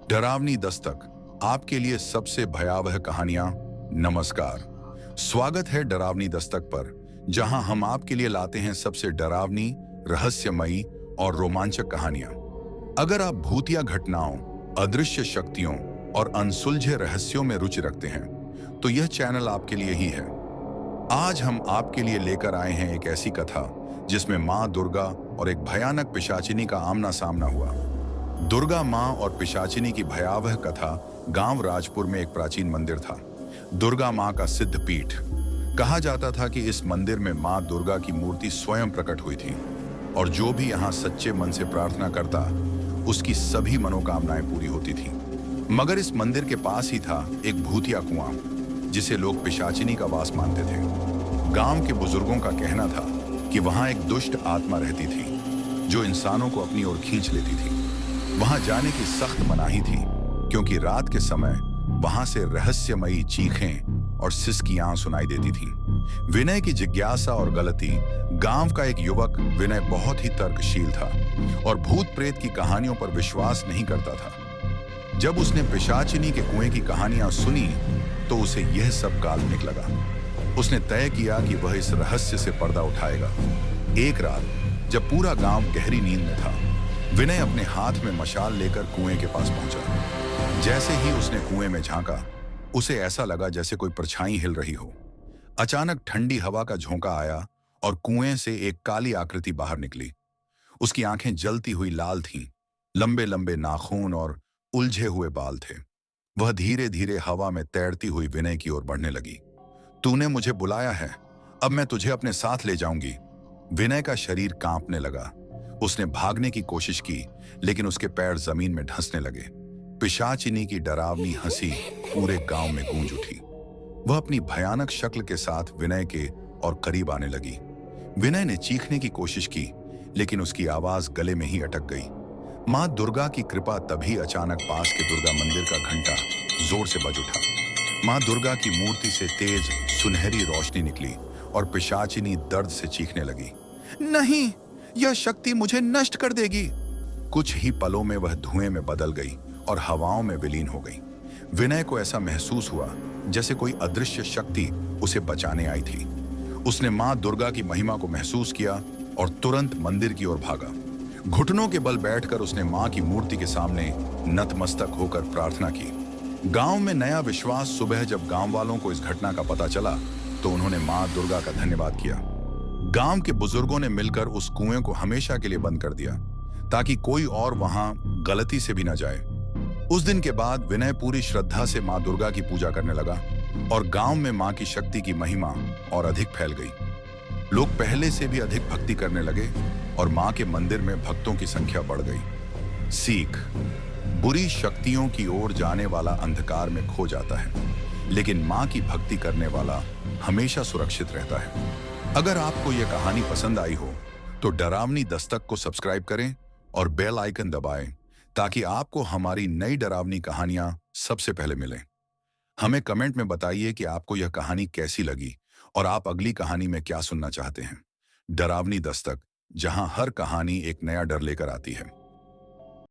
डरावनी दस्तक, आपके लिए सबसे भयावह कहानियां। नमस्कार, स्वागत है डरावनी दस्तक पर, जहां हम आपके लिए लाते हैं सबसे डरावनी, रहस्यमयी और रोमांचक कहानियां। अगर आप भूतिया घटनाओं, अदृश्य शक्तियों और अनसुलझे रहस्यों में रुचि रखते हैं, तो यह चैनल आपके लिए ही है। आज हम आपके लिए लेकर आए हैं एक ऐसी कथा जिसमें माँ दुर्गा और एक भयानक पिशाचिनी का आमना सामना हुआ। दुर्गा माँ और पिशाचिनी की भयावह कथा गांव राजपुर में एक प्राचीन मंदिर था, दुर्गा माँ का सिद्ध पीठ। कहा जाता था कि इस मंदिर में माँ दुर्गा की मूर्ति स्वयं प्रकट हुई थी और जो भी यहाँ सच्चे मन से प्रार्थना करता, उसकी सभी मनोकामनाएं पूरी होती थी। मगर इस मंदिर के पास ही था एक भूतिया कुआं, जिसे लोग पिशाचिनी का वास मानते थे। गांव के बुजुर्गों का कहना था कि वहां एक दुष्ट आत्मा रहती थी, जो इंसानों को अपनी ओर खींच लेती थी। वहां जाने की सख्त मनाही थी, क्योंकि रात के समय वहां से रहस्यमयी चीखें और सिसकियां सुनाई देती थीं। विनय की जिज्ञासा और गलती। गांव का एक युवक विनय बहुत ही तर्कशील था और भूत प्रेत की कहानियों पर विश्वास नहीं करता था। जब उसने पिशाचिनी के कुएं की कहानियां सुनी, तो उसे यह सब काल्पनिक लगा। उसने तय किया कि वह इस रहस्य से पर्दा उठाएगा। एक रात जब पूरा गांव गहरी नींद में था, विनय अपने हाथ में मशाल लेकर कुएं के पास पहुंचा। जैसे ही उसने कुएं में झांका, उसे ऐसा लगा जैसे कोई परछाई हिल रही हो। अचानक ठंडी हवा का झोंका आया और कुएं से एक काली आकृति बाहर निकली। उसकी आंखें जलती हुई लाल थीं, लंबे लंबे नाखून और उलझे हुए बाल थे। वह धीरे धीरे हवा में तैरती हुई विनय की ओर बढ़ने लगी। तूने मुझे बुलाया है, अब मैं तुझे अपने साथ ले जाऊंगी। विनय का शरीर कांपने लगा। उसने भागने की कोशिश की, लेकिन उसके पैर जमीन में धंसने लगे। पिशाचिनी की डरावनी हंसी पूरे गांव में गूंज उठी। वह अपनी भयानक शक्ल के साथ विनय के और करीब आने लगी। विनय ने चीखने की कोशिश की, लेकिन उसकी आवाज गले में ही अटक गई। मां दुर्गा की कृपा तभी अचानक पास के दुर्गा मंदिर का घंटा जोर से बज उठा। मां दुर्गा की मूर्ति से तेज सुनहरी रोशनी निकली और पिशाचिनी दर्द से चीखने लगी, नहीं, यह शक्ति मुझे नष्ट कर देगी। कुछ ही पलों में वह धुएं में बदल गई और हवाओं में विलीन हो गई। विनय को ऐसा महसूस हुआ जैसे कोई अदृश्य शक्ति उसे बचाने आई थी। उसने मां दुर्गा की महिमा को महसूस किया और तुरंत मंदिर की ओर भागा। घुटनों के बल बैठकर उसने मां की मूर्ति के सामने नतमस्तक होकर प्रार्थना की। गांव में नया विश्वास। सुबह जब गांव वालों को इस घटना का पता चला, तो उन्होंने मां दुर्गा का धन्यवाद किया। गांव के बुजुर्गों ने मिलकर उस कुएं को हमेशा के लिए बंद कर दिया, ताकि कोई और वहां गलती से भी न जाए। उस दिन के बाद विनय पूरी श्रद्धा से मां दुर्गा की पूजा करने लगा और गांव में मां की शक्ति की महिमा और अधिक फैल गई। लोग पहले से भी अधिक भक्ति करने लगे और मां के मंदिर में भक्तों की संख्या बढ़ गई। सीख: बुरी शक्तियों की ओर जाने वाला अंधकार में खो जाता है, लेकिन मां की भक्ति करने वाला हमेशा सुरक्षित रहता है। अगर आपको यह कहानी पसंद आई हो, तो डरावनी दस्तक को सब्सक्राइब करें और बेल आइकन दबाएं, ताकि आपको हमारी नई डरावनी कहानियां सबसे पहले मिलें। हमें कमेंट में बताइए कि आपको यह कहानी कैसी लगी और आप अगली कहानी में क्या सुनना चाहते हैं। डरावनी दस्तक, जहां हर कहानी एक नया डर लेकर आती है।